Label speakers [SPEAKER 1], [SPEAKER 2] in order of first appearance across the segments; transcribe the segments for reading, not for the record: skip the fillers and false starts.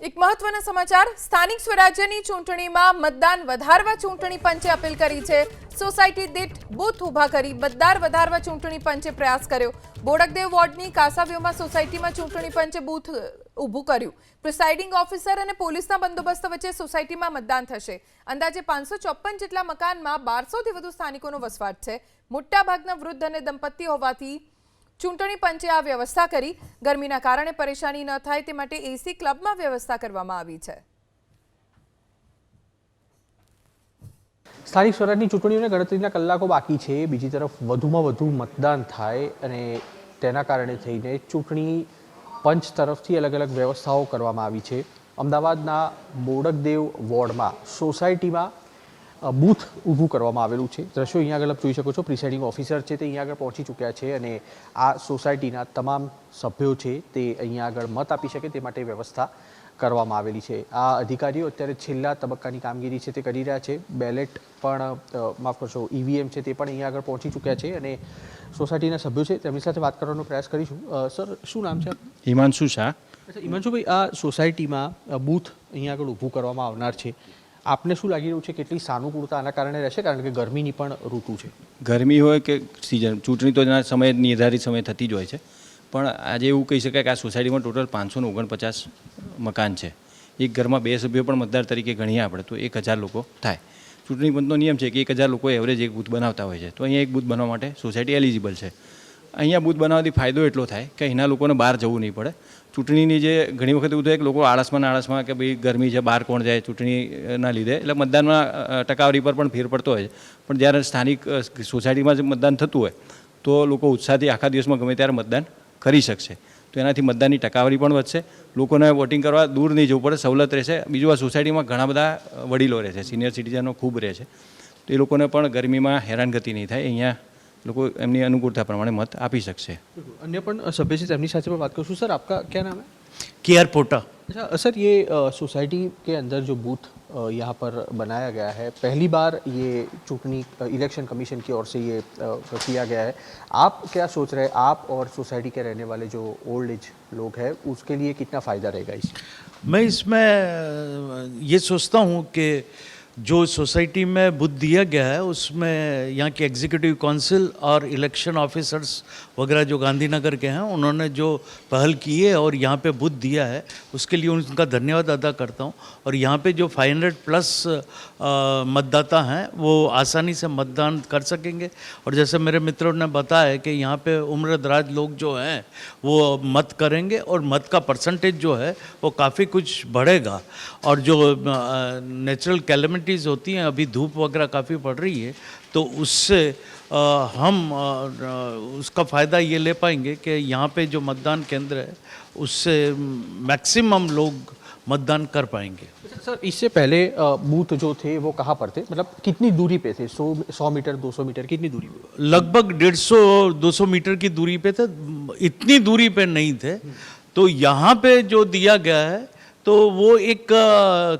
[SPEAKER 1] એક મહત્વના સમાચાર સ્થાનિક સ્વરાજ્યની ચૂંટણીમાં મતદાન વધારવા ચૂંટણી પંચે અપીલ કરી છે। સોસાયટી દીઠ બૂથ ઊભા કરી મતદાર વધારવા ચૂંટણી પંચે પ્રયાસ કર્યો। બોડકદેવ વોર્ડની કાસાવ્યુમાં સોસાયટીમાં ચૂંટણી પંચે બૂથ ઊભું કર્યું। પ્રિસાઇડિંગ ઓફિસર અને પોલીસના બંદોબસ્ત વચ્ચે સોસાયટીમાં મતદાન થશે। અંદાજે 554 જેટલા મકાનમાં 1200થી વધુ સ્થાનિકોનો વસવાટ છે। મોટાભાગના વૃદ્ધ અને દંપતી હોવાથી ચૂંટણી પંચે આ વ્યવસ્થા કરી। ગરમીના કારણે પરેશાની ન થાય તે માટે એસી ક્લબમાં વ્યવસ્થા કરવામાં આવી છે।
[SPEAKER 2] સ્થાનિક સ્વરાજની ચૂંટણીઓને ગણતરીના કલાકો બાકી છે। બીજી તરફ વધુમાં વધુ મતદાન થાય અને તેના કારણે થઈને ચૂંટણી પંચ તરફથી અલગ અલગ વ્યવસ્થાઓ કરવામાં આવી છે। અમદાવાદના બોડકદેવ વોર્ડમાં સોસાયટીમાં બૂથ ઊભું કરવામાં આવેલું છે। દ્રશ્યો અહીંયા આગળ જોઈ શકો છો। પ્રિસાઇડિંગ ઓફિસર છે તે અહીંયા આગળ પહોંચી ચૂક્યા છે અને આ સોસાયટીના તમામ સભ્યો છે તે અહીંયા આગળ મત આપી શકે તે માટે વ્યવસ્થા કરવામાં આવેલી છે। આ અધિકારીઓ અત્યારે છેલ્લા તબક્કાની કામગીરી છે તે કરી રહ્યા છે। બેલેટ પણ માફ કરશો ઈવીએમ છે તે પણ અહીંયા આગળ પહોંચી ચૂક્યા છે અને સોસાયટીના સભ્યો છે તેમની સાથે વાત કરવાનો પ્રયાસ કરીશું। સર, શું નામ છે?
[SPEAKER 3] હિમાંશુ શાહ।
[SPEAKER 2] અચ્છા હિમાંશુભાઈ, આ સોસાયટીમાં બૂથ અહીંયા આગળ ઊભું કરવામાં આવનાર છે, આપને શું લાગી રહ્યું છે કેટલી સાનુકૂળતા આના કારણે રહેશે? કારણ કે ગરમીની પણ ઋતુ છે।
[SPEAKER 3] ગરમી હોય કે સિઝન, ચૂંટણી તો એના સમય નિર્ધારિત સમય થતી જ હોય છે, પણ આજે એવું કહી શકાય કે આ સોસાયટીમાં ટોટલ 549 મકાન છે। એક ઘરમાં 2 સભ્યો પણ મતદાર તરીકે ગણીએ આપણે તો 1000 લોકો થાય। ચૂંટણી પંચનો નિયમ છે કે 1000 લોકો એવરેજ એક બૂથ બનાવતા હોય છે, તો અહીંયા એક બૂથ બનાવવા માટે સોસાયટી એલિજિબલ છે। અહીંયા બૂથ બનાવવાથી ફાયદો એટલો થાય કે અહીંના લોકોને બહાર જવું નહીં પડે। ચૂંટણીની જે ઘણી વખત એવું થાય કે લોકો આળસમાં કે ભાઈ ગરમી છે બહાર કોણ જાય ચૂંટણીના લીધે, એટલે મતદાનમાં ટકાવારી પર પણ ફેર પડતો હોય છે। પણ જ્યારે સ્થાનિક સોસાયટીમાં જ મતદાન થતું હોય તો લોકો ઉત્સાહથી આખા દિવસમાં ગમે ત્યારે મતદાન કરી શકશે। તો એનાથી મતદાનની ટકાવારી પણ વધશે, લોકોને વોટિંગ કરવા દૂર નહીં જવું પડે, સવલત રહેશે। બીજું આ સોસાયટીમાં ઘણા બધા વડીલો રહે છે, સિનિયર સિટીઝનો ખૂબ રહે છે, તો એ લોકોને પણ ગરમીમાં હેરાનગતિ નહીં થાય। અહીંયા લોકો એમની अनुकूलता प्रमाणे मत આપી શકશે।
[SPEAKER 2] अन्य પણ સભ્ય છે તેમની સાથે પણ વાત કરશું। सर, आपका क्या नाम है?
[SPEAKER 4] केयर पोटा।
[SPEAKER 2] अच्छा सर, ये सोसाइटी के अंदर जो बूथ यहाँ पर बनाया गया है, पहली बार ये चूंटनी इलेक्शन कमीशन की ओर से ये किया गया है। आप क्या सोच रहे हैं, आप और सोसाइटी के रहने वाले जो ओल्ड एज लोग हैं उसके लिए कितना फ़ायदा रहेगा इसमें?
[SPEAKER 4] मैं इसमें ये सोचता हूँ कि जो सोसाइटी में बूथ दिया गया है उसमें यहाँ के एग्जीक्यूटिव काउंसिल और इलेक्शन ऑफिसर्स वगैरह जो गांधीनगर के हैं उन्होंने जो पहल की है और यहाँ पे बूथ दिया है उसके लिए उनका धन्यवाद अदा करता हूँ। और यहाँ पे जो 500 प्लस मतदाता हैं वो आसानी से मतदान कर सकेंगे। और जैसे मेरे मित्रों ने बताया कि यहाँ पे उम्र दराज लोग जो हैं वो मत करेंगे और मत का परसेंटेज जो है वो काफ़ी कुछ बढ़ेगा। और जो नेचुरल कैलेमिटीज़ होती हैं, अभी धूप वगैरह काफ़ी पड़ रही है, तो उससे हम उसका फ़ायदा ये ले पाएंगे कि यहाँ पे जो मतदान केंद्र है उससे मैक्सिमम लोग मतदान कर पाएंगे।
[SPEAKER 2] सर, इससे पहले बूथ जो थे वो कहाँ पर थे, मतलब कितनी दूरी पे थे? 100 मीटर 200 मीटर कितनी दूरी पे?
[SPEAKER 4] लगभग 150-200 मीटर की दूरी पे थे, इतनी दूरी पे नहीं थे। तो यहाँ पे जो दिया गया है तो वो एक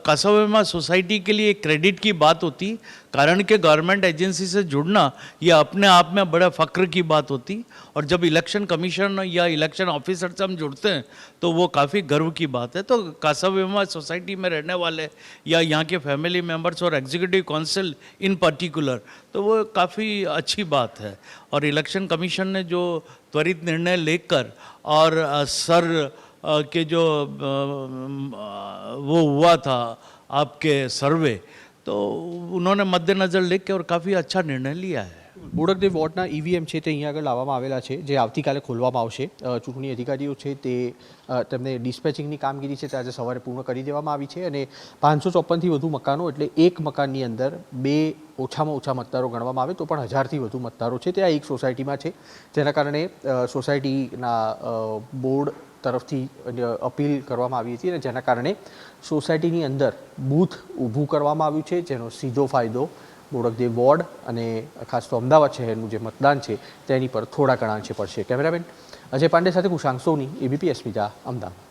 [SPEAKER 4] कासावेमा सोसाइटी के लिए क्रेडिट की बात होती, कारण के गवर्नमेंट एजेंसी से जुड़ना ये अपने आप में बड़ा फ़ख्र की बात होती। और जब इलेक्शन कमीशन या इलेक्शन ऑफिसर से हम जुड़ते हैं तो वो काफ़ी गर्व की बात है। तो कासावेमा सोसाइटी में रहने वाले या यहाँ के फैमिली मेम्बर्स और एग्जीक्यूटिव काउंसिल इन पर्टिकुलर, तो वो काफ़ी अच्छी बात है। और इलेक्शन कमीशन ने जो त्वरित निर्णय लेकर और सर के जो वो हुआ था आपके सर्वे, तो उन्होंने मद्देनजर लेके और काफ़ी अच्छा निर्णय लिया है।
[SPEAKER 2] બોડકદેવ વોર્ડના ઈવીએમ છે તે અહીંયા આગળ લાવવામાં આવેલા છે, જે આવતીકાલે ખોલવામાં આવશે। ચૂંટણી અધિકારીઓ છે તે તેમને ડિસ્પેચિંગની કામગીરી છે તે આજે સવારે પૂર્ણ કરી દેવામાં આવી છે અને 554થી વધુ મકાનો, એટલે એક મકાનની અંદર 2 ઓછામાં ઓછા મતદારો ગણવામાં આવે તો પણ 1000થી વધુ મતદારો છે તે આ એક સોસાયટીમાં છે, જેના કારણે સોસાયટીના બોર્ડ તરફથી અપીલ કરવામાં આવી હતી અને જેના કારણે સોસાયટીની અંદર બૂથ ઊભું કરવામાં આવ્યું છે, જેનો સીધો ફાયદો બોડકદેવ વોર્ડ અને ખાસ તો અમદાવાદ શહેરનું જે મતદાન છે તેની પર થોડા ઘણા અંશે પડશે। કેમેરામેન અજય પાંડે સાથે કુશાંક સોની, એબીપી અસ્મિતા, અમદાવાદ।